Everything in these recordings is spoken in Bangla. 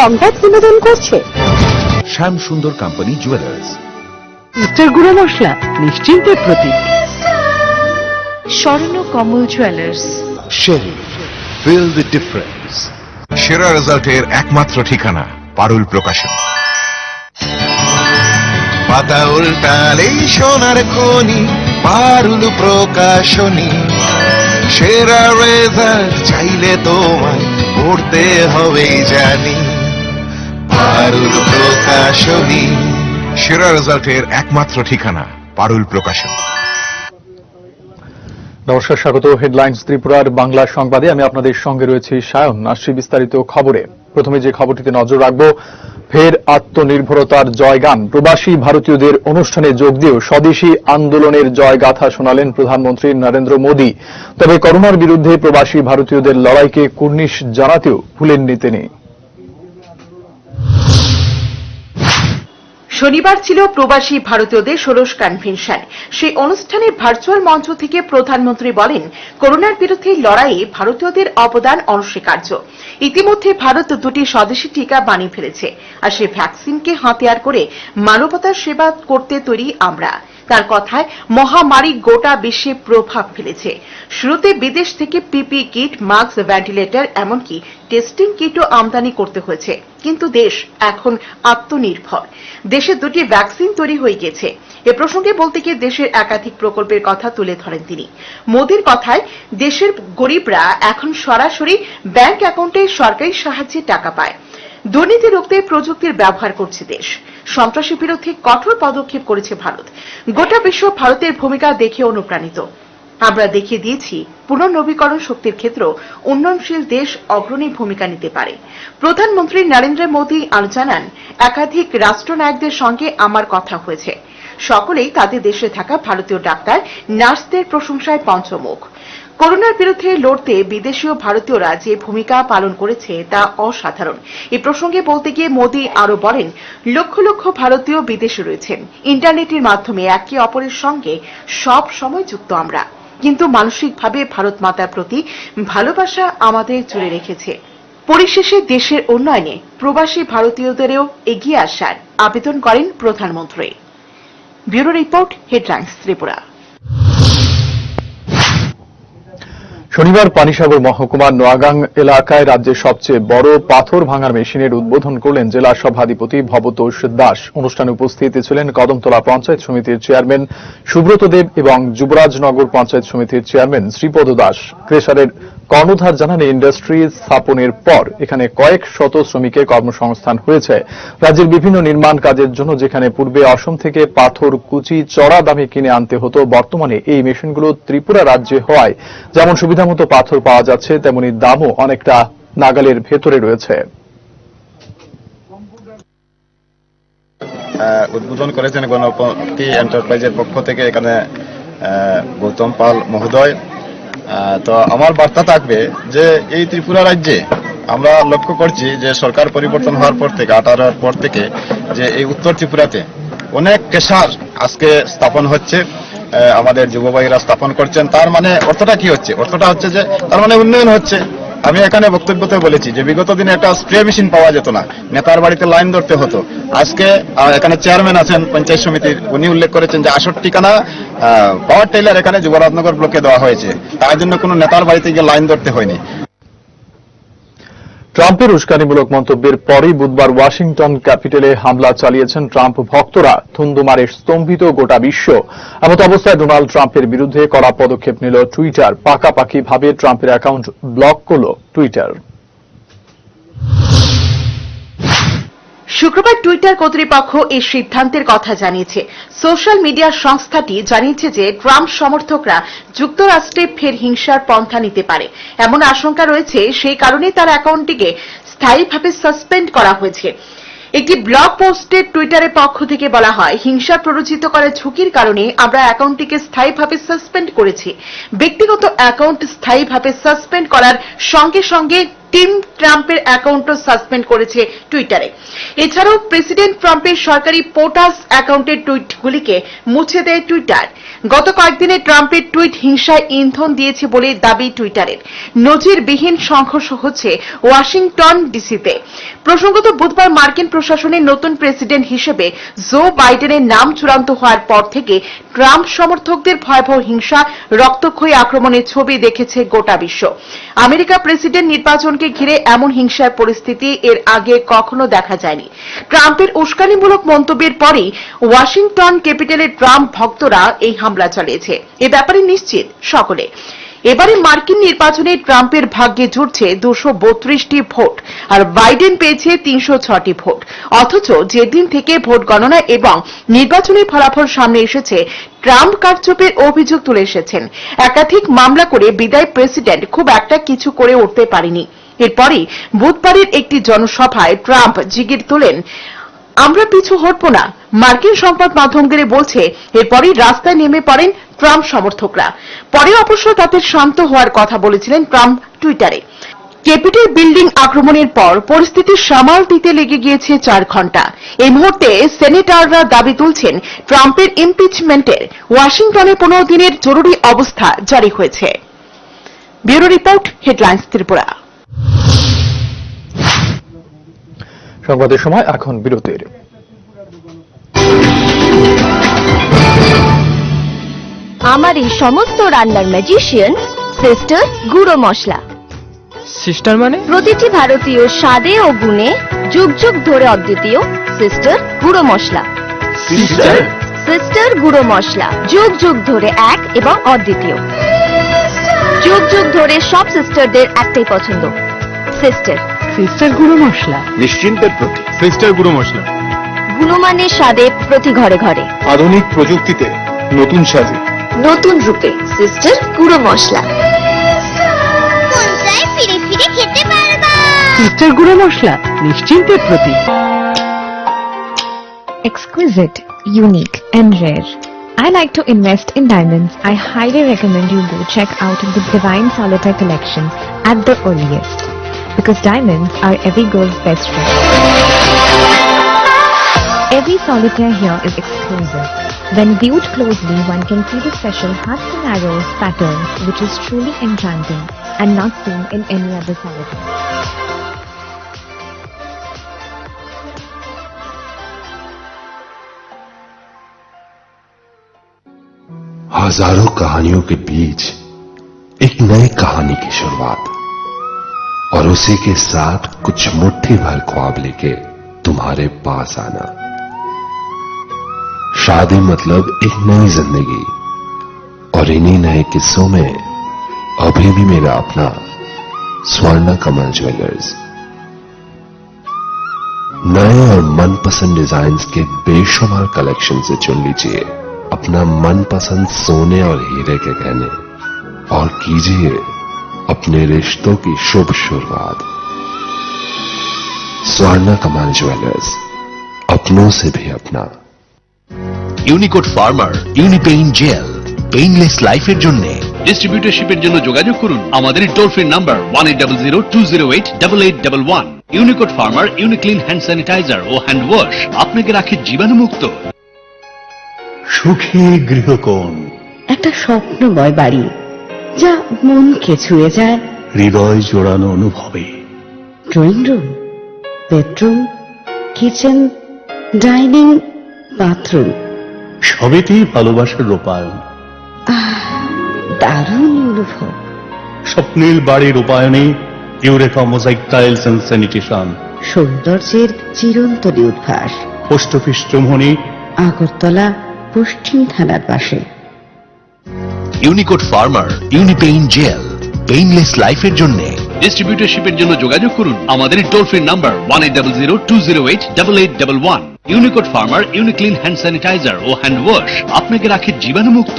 সংবাদ বিনোদন করছে শ্যাম সুন্দর কোম্পানি জুয়েলার্স। উত্তর গুঁড়ো মশলা নিশ্চিন্তের প্রতীক। স্বর্ণ কমল জুয়েলার্স। শেরি, ফিল দ্য ডিফারেন্স। সেরা রেজাল্টের একমাত্র ঠিকানা পারুল প্রকাশন। পাতা উল্টালেই সোনার খনি পারুল প্রকাশনী। সেরা রেজাল্ট চাইলে তোমায় পড়তে হবে জানি পারুল প্রকাশনী। সেরা রেজাল্টের একমাত্র ঠিকানা পারুল প্রকাশন। নমস্কার, স্বাগত হেডলাইন্স ত্রিপুরার বাংলা সংবাদে। আমি আপনাদের সঙ্গে রয়েছি সায়ন। আসছি বিস্তারিত খবরে। প্রথমে যে খবরটিতে নজর রাখব, ফের আত্মনির্ভরতার জয়গান। প্রবাসী ভারতীয়দের অনুষ্ঠানে যোগ দিয়েও স্বদেশী আন্দোলনের জয়গাথা শোনালেন প্রধানমন্ত্রী নরেন্দ্র মোদী। তবে করোনার বিরুদ্ধে প্রবাসী ভারতীয়দের লড়াইকে কুর্নিশ জানাতেও ভুলেননি তিনি। শনিবার ছিল প্রবাসী ভারতীয়দের ষোড়শ কনভেনশন। সেই অনুষ্ঠানে ভার্চুয়াল মঞ্চ থেকে প্রধানমন্ত্রী বলেন, করোনার বিরুদ্ধে লড়াইয়ে ভারতীয়দের অবদান অনস্বীকার্য। ইতিমধ্যে ভারত দুটি স্বদেশী টিকা বানিয়ে ফেলেছে, আর সেই ভ্যাকসিনকে হাতিয়ার করে মানবতার সেবা করতে তৈরি আমরা। তার কথায়, মহামারী গোটা বিশ্বে প্রভাব ফেলেছে। শুরুতে বিদেশ থেকে পিপি কিট, মাস্ক, ভেন্টিলেটর, এমনকি টেস্টিং কিটও আমদানি করতে হয়েছে। কিন্তু দেশ এখন আত্মনির্ভর। দেশে দুটি ভ্যাকসিন তৈরি হয়ে গেছে। এ প্রসঙ্গে বলতে গিয়ে দেশের একাধিক প্রকল্পের কথা তুলে ধরেন তিনি। মোদীর কথায়, দেশের গরিবরা এখন সরাসরি ব্যাংক অ্যাকাউন্টে সরকারি সাহায্যে টাকা পায়। দুর্নীতি রুখতে প্রযুক্তির ব্যবহার করছে দেশ। সন্ত্রাসী বিরুদ্ধে কঠোর পদক্ষেপ করেছে ভারত। গোটা বিশ্ব ভারতের ভূমিকা দেখে অনুপ্রাণিত। আমরা দেখিয়ে দিয়েছি, পুনর্নবীকরণ শক্তির ক্ষেত্র উন্নয়নশীল দেশ অগ্রণী ভূমিকা নিতে পারে। প্রধানমন্ত্রী নরেন্দ্র মোদী আরো জানান, একাধিক রাষ্ট্রনায়কদের সঙ্গে আমার কথা হয়েছে। সকলেই তাদের দেশে থাকা ভারতীয় ডাক্তার, নার্সদের প্রশংসায় পঞ্চমুখ। করোনার বিরুদ্ধে লড়তে বিদেশীয় ভারতীয়রা যে ভূমিকা পালন করেছে তা অসাধারণ। এ প্রসঙ্গে বলতে গিয়ে মোদী আরো বলেন, লক্ষ লক্ষ ভারতীয় বিদেশে রয়েছেন। ইন্টারনেটের মাধ্যমে একে অপরের সঙ্গে সব সময় যুক্ত আমরা, কিন্তু মানসিকভাবে ভারত মাতার প্রতি ভালোবাসা আমাদের জুড়ে রেখেছে। পরিশেষে দেশের উন্নয়নে প্রবাসী ভারতীয়দেরও এগিয়ে আসার আবেদন করেন প্রধানমন্ত্রী। Bureau report, headlines Tripura. শনিবার পানিসাগর মহকুমার নোয়াগাং এলাকায় রাজ্যের সবচেয়ে বড় পাথর ভাঙার মেশিনের উদ্বোধন করলেন জেলা সভাধিপতি ভবতোষ দাস। অনুষ্ঠানে উপস্থিত ছিলেন কদমতলা পঞ্চায়েত সমিতির চেয়ারম্যান সুব্রত দেব এবং যুবরাজনগর পঞ্চায়েত সমিতির চেয়ারম্যান শ্রীপদ দাস। ক্রেশারের কর্ণধার জানান, ইন্ডাস্ট্রি স্থাপনের পর এখানে কয়েক শত শ্রমিকের কর্মসংস্থান হয়েছে। রাজ্যের বিভিন্ন নির্মাণ কাজের জন্য যেখানে পূর্বে অসম থেকে পাথর কুচি চড়া দামে কিনে আনতে হতো, বর্তমানে এই মেশিনগুলো ত্রিপুরা রাজ্যে হওয়ায় যেমন সুবিধামতো পাথর পাওয়া যাচ্ছে, তেমনি দামও অনেকটা নাগালের ভেতরে রয়েছে। উদ্বোধন করেছেন গণপতি এন্টারপ্রাইজের পক্ষ থেকে এখানে গৌতম পাল মহোদয়। তো আমার বার্তা থাকবে যে এই ত্রিপুরা রাজ্যে আমরা লক্ষ্য করছি যে সরকার পরিবর্তন হওয়ার পর থেকে 18 পর থেকে যে এই উত্তর ত্রিপুরাতে অনেক কেশার আজকে স্থাপন হচ্ছে, আমাদের যুবভাইরা স্থাপন করছেন। তার মানে অর্থটা কি হচ্ছে? অর্থটা হচ্ছে যে তার মানে উন্নয়ন হচ্ছে। আমি এখানে বক্তব্যতে বলেছি যে বিগত দিনে একটা স্প্রে মেশিন পাওয়া যেত না, নেতার বাড়িতে লাইন ধরতে হতো। আজকে এখানে চেয়ারম্যান আছেন পঞ্চায়েত সমিতির, উনি উল্লেখ করেছেন যে 68খানা পাওয়ার টেলার এখানে যুবরাজনগর ব্লকে দেওয়া হয়েছে। তার জন্য কোনো নেতার বাড়িতে গিয়ে লাইন ধরতে হয়নি। ট্রাম্পের উস্কানিমূলক মন্তব্যের পরই বুধবার ওয়াশিংটন ক্যাপিটালে হামলা চালিয়েছেন ট্রাম্প ভক্তরা। ধুন্ধুমারে স্তম্ভিত গোটা বিশ্ব। এমত অবস্থায় ডোনাল্ড ট্রাম্পের বিরুদ্ধে কড়া পদক্ষেপ নিল টুইটার। পাকাপাকিভাবে ট্রাম্পের অ্যাকাউন্ট ব্লক করল টুইটার। শুক্রবার টুইটার কর্তৃপক্ষ এই সিদ্ধান্তের কথা জানিয়েছে। সোশ্যাল মিডিয়া সংস্থাটি জানিয়েছে যে ট্রাম্প সমর্থকরা যুক্তরাষ্ট্রে ফের হিংসার পন্থা নিতে পারে এমন আশঙ্কা রয়েছে। সেই কারণে তার অ্যাকাউন্টটিকে স্থায়ীভাবে সাসপেন্ড করা হয়েছে। একটি ব্লগ পোস্টে টুইটারের পক্ষ থেকে বলা হয়, হিংসা প্ররোচিত করার ঝুঁকির কারণে আমরা অ্যাকাউন্টটিকে স্থায়ীভাবে সাসপেন্ড করেছি। ব্যক্তিগত অ্যাকাউন্ট স্থায়ীভাবে সাসপেন্ড করার সঙ্গে সঙ্গে টিম ট্রাম্পের অ্যাকাউন্টও সাসপেন্ড করেছে টুইটারে। এছাড়াও প্রেসিডেন্ট ট্রাম্পের সরকারি পোটাস অ্যাকাউন্টের টুইটগুলিকে মুছে দেয় টুইটার। গত কয়েকদিনে ট্রাম্পের টুইট হিংসায় ইন্ধন দিয়েছে বলে দাবি টুইটারের। নজিরবিহীন সংঘর্ষ হচ্ছে ওয়াশিংটন ডিসিতে। প্রসঙ্গত, বুধবার মার্কিন প্রশাসনের নতুন প্রেসিডেন্ট হিসেবে জো বাইডেনের নাম চূড়ান্ত হওয়ার পর থেকে ট্রাম্প সমর্থকদের ভয়াবহ হিংসা, রক্তক্ষয়ী আক্রমণের ছবি দেখেছে গোটা বিশ্ব। আমেরিকা প্রেসিডেন্ট নির্বাচনকে ঘিরে এমন হিংসার পরিস্থিতি এর আগে কখনো দেখা যায়নি। ট্রাম্পের উস্কানিমূলক মন্তব্যের পরেই ওয়াশিংটন ক্যাপিটালে ট্রাম্প ভক্তরা এই হামলা চালিয়েছে। এ ব্যাপারে নিশ্চিত সকলে। এবারে মার্কিন নির্বাচনে ট্রাম্পের ভাগ্যে জুটছে 232টি ভোট, আর বাইডেন পেয়েছে 306টি ভোট। অথচ যেদিন থেকে ভোট গণনা এবং নির্বাচনী ফলাফল সামনে এসেছে, ট্রাম্প কারচুপির অভিযোগ তুলে এসেছেন। একাধিক মামলা করে বিদায়ী প্রেসিডেন্ট খুব একটা কিছু করে উঠতে পারেনি। এরপরই বুধবারের একটি জনসভায় ট্রাম্প জিগির তোলেন, আমরা পিছু হটব না। মার্কিন সংবাদ মাধ্যমগুলি বলছে, এরপরই রাস্তায় নেমে পড়েন ট্রাম্প সমর্থকরা। পরে অবশ্য তাদের শান্ত হওয়ার কথা বলেছিলেন ট্রাম্প টুইটারে। ক্যাপিটল বিল্ডিং আক্রমণের পর পরিস্থিতি সামাল দিতে লেগে গিয়েছে 4 ঘণ্টা। এই মুহূর্তে সেনেটররা দাবি তুলছেন ট্রাম্পের ইমপিচমেন্টের। ওয়াশিংটনে 15 দিনের জরুরি অবস্থা জারি হয়েছে। Bureau report, headlines Tripura. সংবাদের সময় এখন বিরতির। আমার এই সমস্ত রান্নার ম্যাজিশিয়ান সিস্টার গুঁড়ো মশলা। সিস্টার মানে? প্রতিটি ভারতীয় স্বাদে ও গুণে যুগ যুগ ধরে অদ্বিতীয় সিস্টার গুঁড়ো মশলা। সিস্টার গুঁড়ো মশলা যুগ যুগ ধরে এক এবং অদ্বিতীয়। যুগ যুগ ধরে সব সিস্টারদের একটাই পছন্দ, সিস্টার। সিস্টার গুঁড়ো মশলা, নিশ্চিন্তের প্রতি সিস্টার গুঁড়ো মশলা, গুণমানের স্বাদে প্রতি ঘরে ঘরে, আধুনিক প্রযুক্তিতে নতুন সাজে, নতুন রূপে সিস্টার গুঁড়ো মশলা। কোনটায় ফিরে ফিরে খেতে পারবা। সিস্টার গুঁড়ো মশলা, নিশ্চিন্তের প্রতীক। Exquisite, unique and rare. I like to invest in diamonds. I highly recommend you go check out the Divine Solitaire collection at the earliest, because diamonds are every girl's best friend. Every solitaire here is exclusive. When viewed closely, one can see the special hearts and arrows pattern, which is truly enchanting and not seen in any other solitaire. हजारों कहानियों के बीच एक नई कहानी की शुरुआत, और उसी के साथ कुछ मुट्ठी भर ख्वाब लेके तुम्हारे पास आना। शादी मतलब एक नई जिंदगी, और इन्हीं नए किस्सों में अभी भी मेरा अपना स्वर्ण कमल ज्वेलर्स नए और मनपसंद डिजाइन्स के बेशुमार कलेक्शन से चुन लीजिए अपना मनपसंद सोने और हीरे के गहने, और कीजिए अपने रिश्तों की शुभ शुरुआत। स्वर्ण कमल ज्वेलर्स, अपनों से भी अपना। ইউনিকোড ফার্মার ইউনিপেইন জেল পেইনলেস লাইফের জন্য। ডিস্ট্রিবিউটরশিপের জন্য যোগাযোগ করুন আমাদের টোল ফ্রি নাম্বার 1800-208-8811। ইউনিকোড ফার্মার ইউনিক্লিন হ্যান্ড স্যানিটাইজার ও হ্যান্ড ওয়াশ আপনাকে রাখে জীবাণুমুক্ত। সুখী গৃহকোণ, একটা স্বপ্নময় বাড়ি যা মনকে ছুঁয়ে যায়। হৃদয় জোড়ানো অনুভবে, drawing room, bedroom, kitchen, dining, bathroom, সবেতেই ভালোবাসার রূপায়ণ। দারুণ অনুভব। স্বপ্নের বাড়ির রূপায়ণে Eureka mosaic tiles and sanitation, সৌন্দর্যের চিরন্তনী উদ্ভাস। পোস্ট অফিস চৌমনি, আগরতলা পশ্চিম থানার পাশে। ইউনিকোড ফার্মার ইউনিপেইন জেল পেইনলেস লাইফের জন্য। ডিস্ট্রিবিউটরশিপের জন্য যোগাযোগ করুন আমাদের টোল ফ্রি নাম্বার 1800-208-8811। ইউনিকোড ফার্মার ইউনিক্লিন হ্যান্ড স্যানিটাইজার ও হ্যান্ড ওয়াশ আপনাকে রাখে জীবাণুমুক্ত।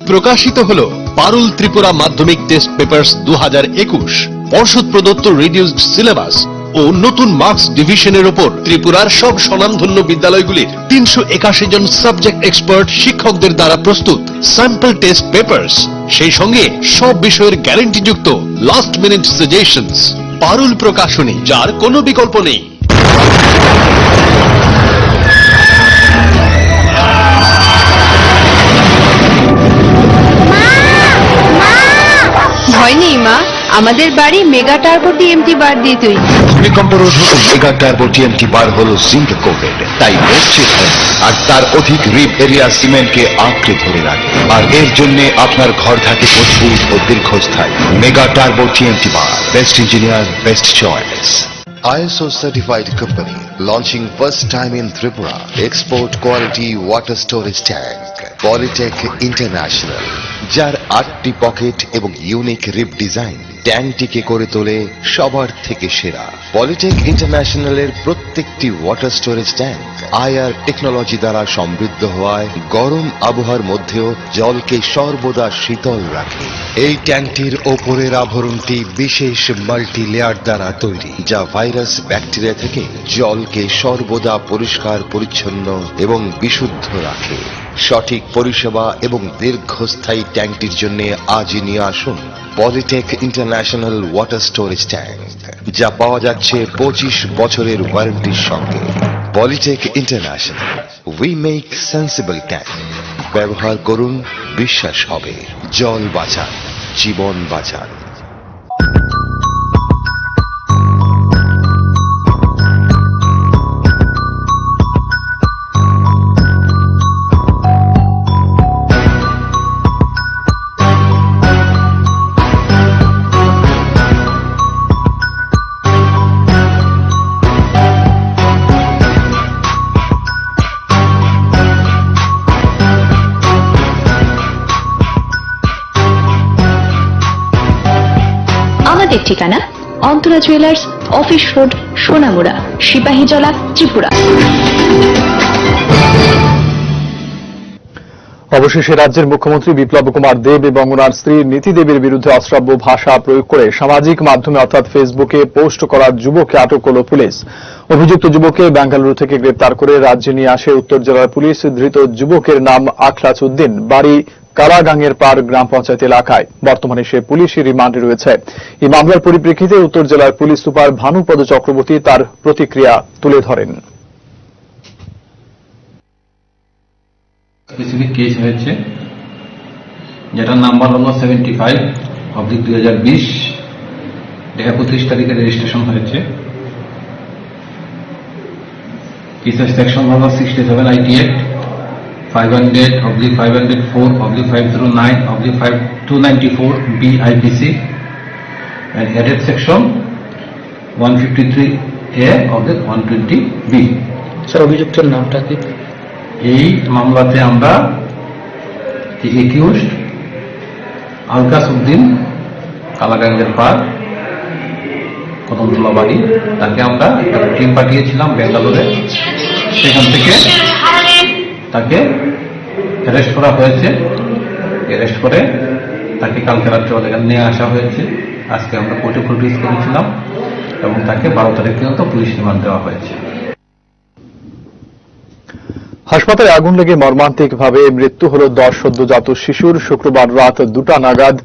প্রকাশিত হল পারুল ত্রিপুরা মাধ্যমিক টেস্ট পেপারস 2021, পর্ষদ প্রদত্ত রিডিউসড সিলেবাস ও নতুন মার্কস ডিভিশনের উপর ত্রিপুরার সব স্বনামধন্য বিদ্যালয়গুলির 381 জন সাবজেক্ট এক্সপার্ট শিক্ষকদের দ্বারা প্রস্তুত স্যাম্পল টেস্ট পেপারস, সেই সঙ্গে সব বিষয়ের গ্যারান্টিযুক্ত লাস্ট মিনিট সাজেশনস। পারুল প্রকাশনী, যার কোনো বিকল্প নেই। ভয় নেই মা, আমাদের বাড়ি মেগা টার্বো টিএমটি বার দিয়ে তৈরি। ভূমিকম্প রোধক মেগা টার্বো টিএমটি বার হলো জিঙ্ক কোটেড, তাই মসজিদ আর তার অধিক রিপ এরিয়া সিমেন্টকে আঁকড়ে ধরে রাখে, আর এর জন্য আপনার ঘর থাকে মজবুত ও দীর্ঘস্থায়ী। Mega turbo TMT bar, best engineer, best choice. ISO certified company launching first time in Tripura export quality water storage tank Polytech International, যার 8টি পকেট এবং ইউনিক রিপ ডিজাইন ট্যাঙ্কটিকে করে তোলে সবার থেকে সেরা। পলিটেক ইন্টারন্যাশনালের প্রত্যেকটি water storage tank IR technology দ্বারা সমৃদ্ধ হওয়ায় গরম আবহাওয়ার মধ্যেও জলকে সর্বদা শীতল রাখে। এই ট্যাঙ্কটির ওপরের আবরণটি বিশেষ মাল্টি লেয়ার দ্বারা তৈরি, যা ভাইরাস ব্যাকটেরিয়া থেকে জলকে সর্বদা পরিষ্কার পরিচ্ছন্ন এবং বিশুদ্ধ রাখে। সঠিক পরিষেবা এবং দীর্ঘস্থায়ী ট্যাঙ্কটির জন্য আজই নিয়ে আসুন Polytech international water storage tank, যা পাওয়া যাচ্ছে 25 বছরের ওয়ারেন্টির সঙ্গে। Polytech international, we make sensible tank. ব্যবহার করুন, বিশ্বাস হবে। জল বাঁচান, জীবন বাঁচান। আমাদের ঠিকানা Antara jewellers, office road, Sonamura, Sipahijala, Tripura. অবশেষে রাজ্যের মুখ্যমন্ত্রী বিপ্লব কুমার দেব এবং ওনার স্ত্রী নীতি দেবীর বিরুদ্ধে অশ্রাব্য ভাষা প্রয়োগ করে সামাজিক মাধ্যমে অর্থাৎ ফেসবুকে পোস্ট করা যুবককে আটক করল পুলিশ। অভিযুক্ত যুবককে বেঙ্গালুরু থেকে গ্রেপ্তার করে রাজ্যে নিয়ে আসে উত্তর জেলার পুলিশ। ধৃত যুবকের নাম আখলাস উদ্দিন, বাড়ি কালাগাঙের পাড় গ্রাম পঞ্চায়েত এলাকায়। বর্তমানে সে পুলিশি রিমান্ডে রয়েছে। এই মামলার পরিপ্রেক্ষিতে উত্তর জেলার পুলিশ সুপার ভানুপদ চক্রবর্তী তার প্রতিক্রিয়া তুলে ধরেন। স্পেসিফিক কেস হয়েছে, যেটার নাম্বার হলো 75/2020, এটা 25 তারিখে রেজিস্ট্রেশন হয়েছে। কেসের সেকশন হলো 67 IT Act 500/504/509/294 BIPC and added section 153A/120B। Sir, অভিযুক্তের নামটা কি? এই মামলাতে আমরা একিউজড আলকাস উদ্দিন, কালাগাঙ্গের পাড়, কদমতলা বাড়ি, তাকে আমরা একটা টিম পাঠিয়েছিলাম বেঙ্গালুরে। সেখান থেকে তাকে অ্যারেস্ট করা হয়েছে। অ্যারেস্ট করে তাকে কালকে রাত্রে ওদের নিয়ে আসা হয়েছে। আজকে আমরা কোর্টে প্রডিউস করেছিলাম এবং তাকে 12 তারিখ পর্যন্ত পুলিশ রিমান্ড দেওয়া হয়েছে। হাসপাতালে আগুন লেগে মর্মান্তিকভাবে মৃত্যু হল 10 সদ্যজাত শিশুর। শুক্রবার রাত 2টা নাগাদ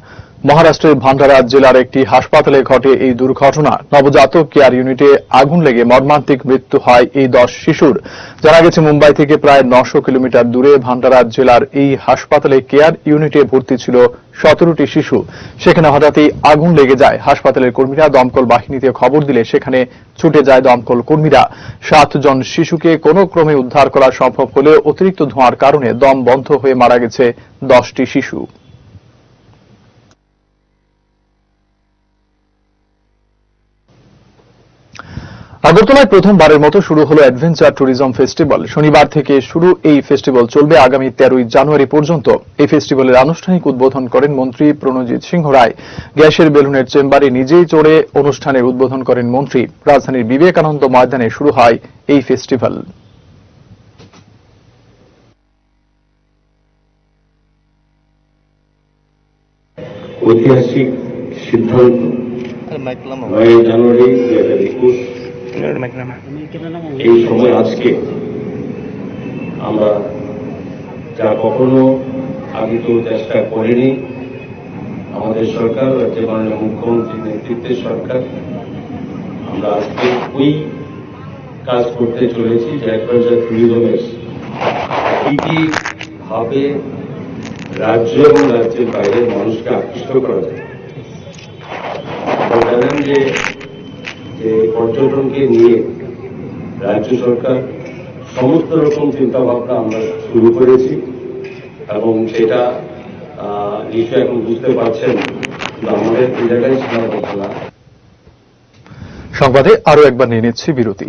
মহারাষ্ট্রের ভান্ডারা জেলার একটি হাসপাতালে ঘটে এই দুর্ঘটনা। নবজাতক কেয়ার ইউনিটে আগুন লেগে মর্মান্তিক মৃত্যু হয় এই 10 শিশুর। জানা গেছে, মুম্বাই থেকে প্রায় 900 কিলোমিটার দূরে ভান্ডারা জেলার এই হাসপাতালে কেয়ার ইউনিটে ভর্তি ছিল 17টি শিশু। সেখানে হঠাৎই আগুন লেগে যায়। হাসপাতালের কর্মীরা দমকল বাহিনীতে খবর দিলে সেখানে ছুটে যায় দমকল কর্মীরা। 7 জন শিশুকে কোনো ক্রমে উদ্ধার করা সম্ভব হলেও অতিরিক্ত ধোঁয়ার কারণে দম বন্ধ হয়ে মারা গেছে 10টি শিশু। আগরতলায় প্রথমবারের মতো শুরু হলো অ্যাডভেঞ্চার ট্যুরিজম ফেস্টিভ্যাল। শনিবার থেকে শুরু এই ফেস্টিভ্যাল চলবে আগামী 13ই জানুয়ারি পর্যন্ত। এই ফেস্টিভ্যালের আনুষ্ঠানিক উদ্বোধন করেন মন্ত্রী প্রণজিৎ সিংহ রায়। গ্যাসের বেলুনের চেম্বারে নিজেই চড়ে অনুষ্ঠানের উদ্বোধন করেন মন্ত্রী। রাজধানীর বিবেকানন্দ ময়দানে শুরু হয় এই ফেস্টিভ্যাল। ঐতিহাসিক সিদ্ধান্ত 9 জানুয়ারি 2021, এই সময় আজকে আমরা যা কখনো আগে কেউ চেষ্টা করেনি, আমাদের সরকার, রাজ্যের মাননীয় মুখ্যমন্ত্রীর নেতৃত্বে সরকার আমরা আজকে ওই কাজ করতে চলেছি যে অ্যাডভেঞ্চার ট্যুরিজমের কি কি ভাবে রাজ্য এবং রাজ্যের বাইরের মানুষকে আকৃষ্ট করা যায়। আপনারা জানেন যে পর্যটনকে নিয়ে রাজ্য সরকার সমস্ত রকম চিন্তা ভাবনা আমরা শুরু করেছি এবং সেটা নিশ্চয়ই এখন বুঝতে পারছেন আমাদের এই জায়গায় শোনার কথা না। সংবাদে আরো একবার নিয়ে নিচ্ছি বিরতি।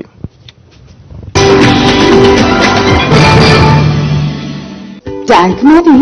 ট্যাঙ্ক মানে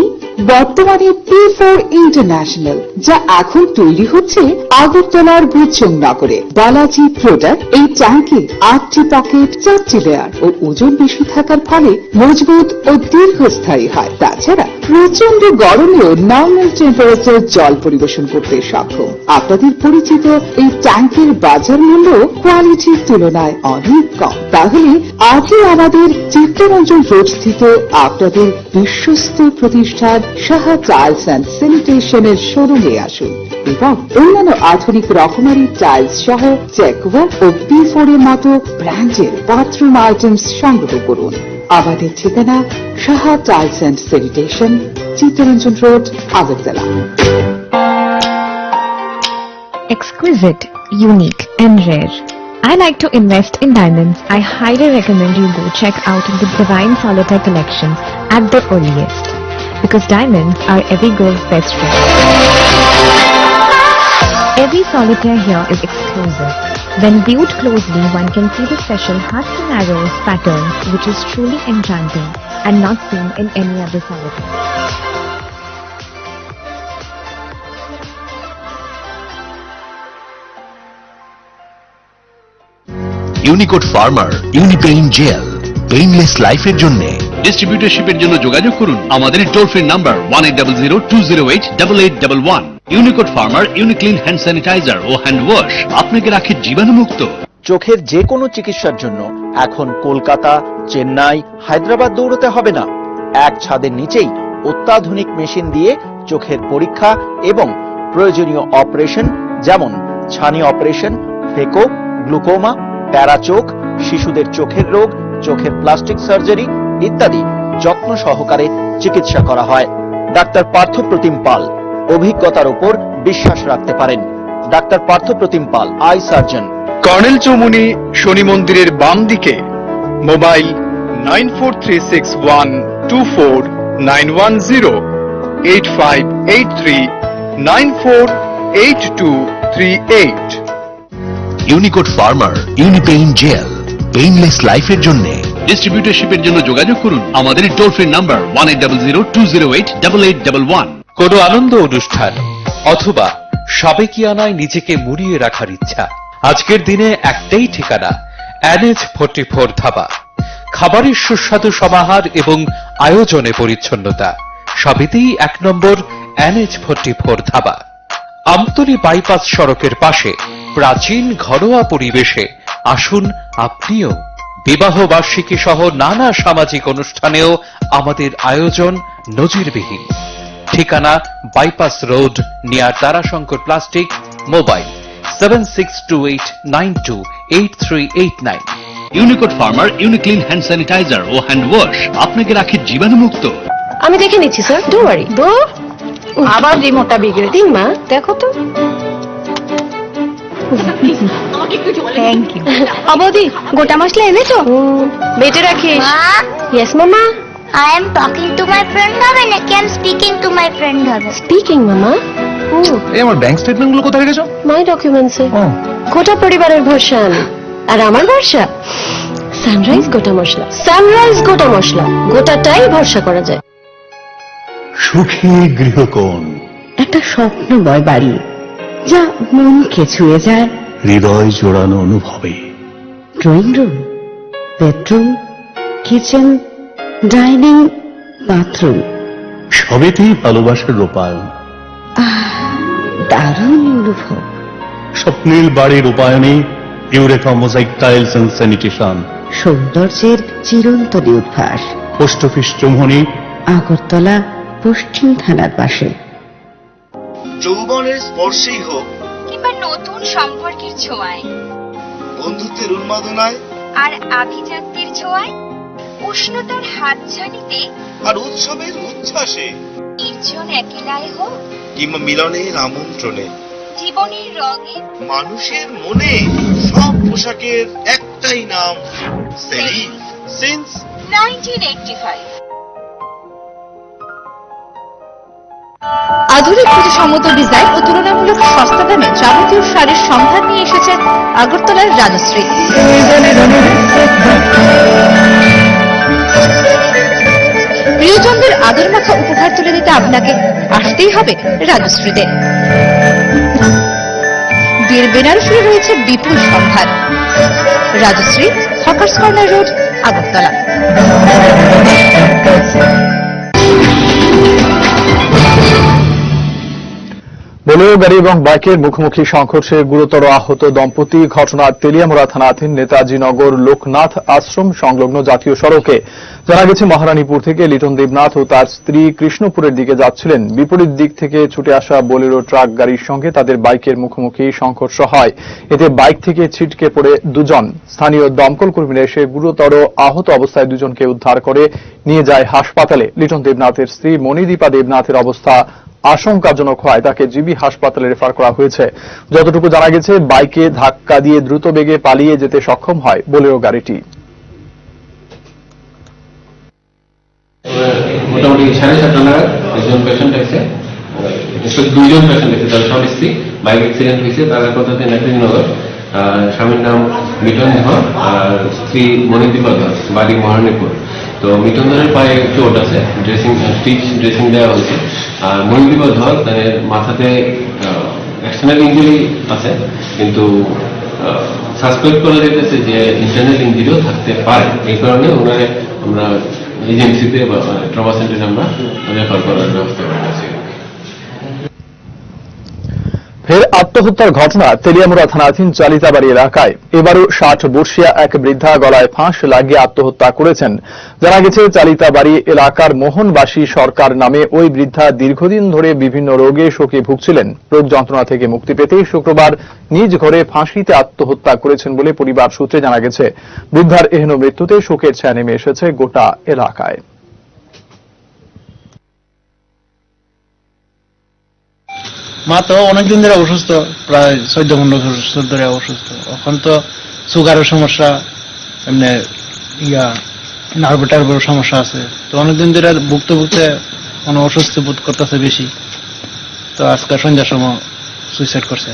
বর্তমানে P4 ইন্টারন্যাশনাল, যা এখন তৈরি হচ্ছে আগরতলার ভুজং নগরে। বালাজি প্রোডাক্ট এই ট্যাঙ্কে 8টি পকেট, 4টি লেয়ার ও ওজন বেশি থাকার ফলে মজবুত ও দীর্ঘস্থায়ী হয়। তাছাড়া প্রচন্ড গরমেও নর্মাল টেম্পারেচার জল পরিবেশন করতে সক্ষম। আপনাদের পরিচিত এই ট্যাঙ্কের বাজার মূল্য কোয়ালিটির তুলনায় অনেক কম। তাহলে আজই আমাদের চিত্তরঞ্জন রোড স্থিত আপনাদের বিশ্বস্ত প্রতিষ্ঠান সাহা টাইলস অ্যান্ড স্যানিটেশনের শোরুমে আসুন এবং অন্যান্য আধুনিক রকমারি টাইলস সহ চেকওয়ার্ক ও P4 এর মতো ব্র্যান্ডের বাথরুম আইটেমস সংগ্রহ করুন। আমাদের ঠিকানা Saha tiles and sanitation, Chittaranjan road, Agartala. Exquisite, unique and rare. I like to invest in diamonds. I highly recommend you go check out the Divine Solitaire collection at the earliest. Because diamonds are every girl's best friend. Every solitaire here is exclusive. When viewed closely, one can see the special hearts and arrows pattern, which is truly enchanting and not seen in any other solitaire. Unicode ফার্মার ইউনিপেইন জেল পেইনলেস লাইফের জন্য। ডিস্ট্রিবিউটরশিপের জন্য যোগাযোগ করুন আমাদের টোল ফ্রি নাম্বার 1800-208-8811। ইউনিকোড ফার্মার ইউনিক্লিন হ্যান্ড স্যানিটাইজার ও হ্যান্ড ওয়াশ আপনাকে রাখে জীবাণুমুক্ত। চোখের যে কোনো চিকিৎসার জন্য এখন কলকাতা, চেন্নাই, হায়দ্রাবাদ দৌড়তে হবে না। এক ছাদের নিচেই অত্যাধুনিক মেশিন দিয়ে চোখের পরীক্ষা এবং প্রয়োজনীয় অপারেশন যেমন ছানি অপারেশন, ফেকো, গ্লুকোমা, প্যারাচোখ, শিশুদের চোখের রোগ, চোখের প্লাস্টিক সার্জারি ইত্যাদি যত্ন সহকারে চিকিৎসা করা হয়। ডাক্তার পার্থপ্রতিম পাল, অভিজ্ঞতার উপর বিশ্বাস রাখতে পারেন। Doctor Parthapratim Pal, eye surgeon. Colonel Chowmuhani শনি মন্দিরের বাম দিকে। মোবাইল 9436124910, 8583948238। ইউনিকোড ফার্মার ইউনিপেইন জেল পেইনলেস লাইফের জন্য। ডিস্ট্রিবিউটরশিপের জন্য যোগাযোগ করুন আমাদের টোল ফ্রি নাম্বার 1800-208-8811। কোনো আনন্দ অনুষ্ঠান অথবা সাবেকিয়ানায় নিজেকে মুড়িয়ে রাখার ইচ্ছা, আজকের দিনে একটাই ঠিকানা, NH44 ধাবা। খাবারের সুস্বাদু সমাহার এবং আয়োজনে পরিচ্ছন্নতা সবেতেই 1 নম্বর NH44 ধাবা। আমতলী বাইপাস সড়কের পাশে প্রাচীন ঘরোয়া পরিবেশে আসুন আপনিও। বিবাহ বার্ষিকী সহ নানা সামাজিক অনুষ্ঠানেও আমাদের আয়োজন নজিরবিহীন। ঠিকানা bypass road, near Tarashankar plastic. Mobile 7628928389। Unicode ফার্মার ইউনিক্লিন হ্যান্ড স্যানিটাইজার ও হ্যান্ড ওয়াশ আপনাকে রাখে জীবাণুমুক্ত। আমি দেখে নিচ্ছি স্যার, ডোন্ট ওয়ারি। আবার রিমোটটা বিগড়ে দিন মা, দেখো তো। Thank you. অবধি গোটা মশলা এনেছো? বেটে রাখিস। ইয়েস মামা। I am talking to my friend হবে নাকি I am speaking to my friend হবে? স্পিকিং মামা। এই আমার ব্যাংক স্টেটমেন্ট গুলো কোথায় রেখেছো? মাই ডকুমেন্টসে। গোটা পরিবারের ভরসান আর আমার ভরসা সানরাইজ গোটা মশলা। সানরাইজ গোটা মশলা, গোটাটাই ভরসা করা যায়। সুখী গৃহকোণ, একটা স্বপ্নময় বাড়ি যা মনকে ছুঁয়ে যায়। হৃদয় জোড়ানো অনুভবে। Drawing room, bedroom, kitchen, dining, bathroom, সবেতেই ভালোবাসার রূপায়ণ। দারুণ অনুভব। স্বপ্নের বাড়ির রূপায়ণে Eureka mosaic tiles and sanitation. সৌন্দর্যের চিরন্তনী উদ্ভাস। পোস্ট অফিস চৌমুনি, আগরতলা, পশ্চিম থানার পাশে। যৌবনের স্পর্শেই হোক কিংবা নতুন সম্পর্কের ছোঁয়ায় বন্ধুত্বের উন্মাদনায় আর আভিজাত্যের ছোঁয়ায়, উষ্ণতার হাতছানিতে আর উৎসবের উচ্ছ্বাসে, নির্জন একেলায় হোক কিংবা মিলনের আমন্ত্রণে, জীবনের রঙে, মানুষের মনে সব পোশাকের একটাই নাম, সেরি। সিন্স 1985। আধুনিক প্রতিসম্মত ডিজাইন ও তুলনামূলক সস্তা দামে যাবতীয় শাড়ির সন্ধান নিয়ে এসেছে আগরতলার রাজশ্রী। প্রিয়জনদের আদর মাখা উপহার তুলে দিতে আপনাকে আসতেই হবে রাজশ্রীতে। বিয়ের বেনারসি রয়েছে বিপুল সম্ভার। Rajshree, hawkers corner road, Agartala. Bolero গাড়ি এবং বাইকের মুখোমুখি সংঘর্ষে গুরুতর আহত দম্পতি। ঘটনা তেলিয়ামুড়া থানাধীন নেতাজি নগর লোকনাথ আশ্রম সংলগ্ন জাতীয় সড়কে। জানা গেছে, মহারানীপুর থেকে লিটন দেবনাথ ও তার স্ত্রী কৃষ্ণপুরের দিকে যাচ্ছিলেন। বিপরীত দিক থেকে ছুটে আসা বোলেরো ট্রাক গাড়ির সঙ্গে তাদের বাইকের মুখোমুখি সংঘর্ষ হয়। এতে বাইক থেকে ছিটকে পড়ে দুজন। স্থানীয় দমকল কর্মীরা এসে গুরুতর আহত অবস্থায় দুজনকে উদ্ধার করে নিয়ে যায় হাসপাতালে। লিটন দেবনাথের স্ত্রী মণিদীপা দেবনাথের অবস্থা আশঙ্কাজনক হয় তাকে জিবি হাসপাতালে রেফার করা হয়েছে। যতটুকু জানা গেছে, বাইকে ধাক্কা দিয়ে দ্রুত বেগে পালিয়ে যেতে সক্ষম হয় বোলেরো গাড়িটি। মোটামুটি 7:30 নাগাদ একজন পেশেন্ট আছে, দুইজন পেশেন্ট আছে, তার স্বামী স্ত্রী। বাইক অ্যাক্সিডেন্ট হয়েছে তাদের কথাতে নেতাজি নগর। স্বামীর নাম মিটন ধর আর স্ত্রী মণিদীপা ধর, বাড়ি মহারানীপুর। তো মিটন ধরের পায়ে চোট আছে, ড্রেসিং দেওয়া হয়েছে। আর মণিদীপা ধর তাদের মাথাতে এক্সটার্নাল ইঞ্জুরি আছে, কিন্তু সাসপেক্ট করা যেতেছে যে ইন্টারনাল ইঞ্জুরিও থাকতে পারে। এই কারণে ওনারে আমরা এজেন্সিতে বা ট্রমা সেন্টারে আমরা রেফার করার ব্যবস্থা করেছি। ফের আত্মহত্যার ঘটনা তেলিয়ামুড়া থানাধীন চালিতাবাড়ি এলাকায়। এবারও 60 বর্ষীয়া এক বৃদ্ধা গলায় ফাঁস লাগিয়ে আত্মহত্যা করেছেন। জানা গেছে, চালিতাবাড়ি এলাকার মোহনবাসী সরকার নামে ওই বৃদ্ধা দীর্ঘদিন ধরে বিভিন্ন রোগে শোকে ভুগছিলেন। রোগ যন্ত্রণা থেকে মুক্তি পেতে শুক্রবার নিজ ঘরে ফাঁসিতে আত্মহত্যা করেছেন বলে পরিবার সূত্রে জানা গেছে। বৃদ্ধার এহেন মৃত্যুতে শোকের ছায়া নেমে এসেছে গোটা এলাকায়। মা তো অনেকদিন ধরে অসুস্থ, প্রায় 14-15 বছর ধরে অসুস্থ। এখন তো সুগারের সমস্যা, এমনি নার্ভ টার্ভের সমস্যা আছে। তো অনেকদিন ধরে ভুগতে মানে অসুস্থ বোধ করতেছে বেশি। তো আজকে সন্ধ্যার সময় সুইসাইড করছে।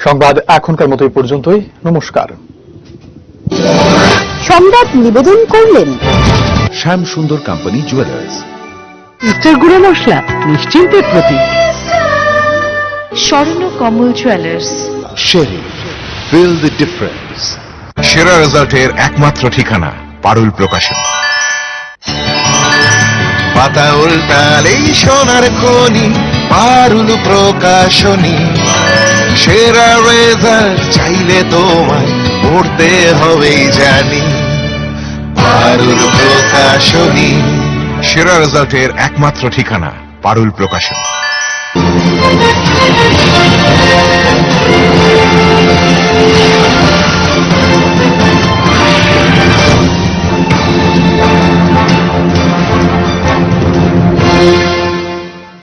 সংবাদ এখনকার মতো এই পর্যন্তই। নমস্কার। সংবাদ নিবেদন করলেন শ্যাম সুন্দর কোম্পানি জুয়েলার্স। সিস্টার গুঁড়ো মশলা, নিশ্চিন্তের প্রতীক। স্বর্ণ কমল জুয়েলার্স। শেরি, ফিল দ্য ডিফারেন্স। সেরা রেজাল্টের একমাত্র ঠিকানা পারুল প্রকাশন। পাতা উল্টালেই সোনার খনি, পারুল প্রকাশনী। সেরা রেজাল্ট চাইলে তোমায় পড়তে হবেই জানি, পারুল প্রকাশনী। সেরা রেজাল্টের একমাত্র ঠিকানা পারুল প্রকাশন।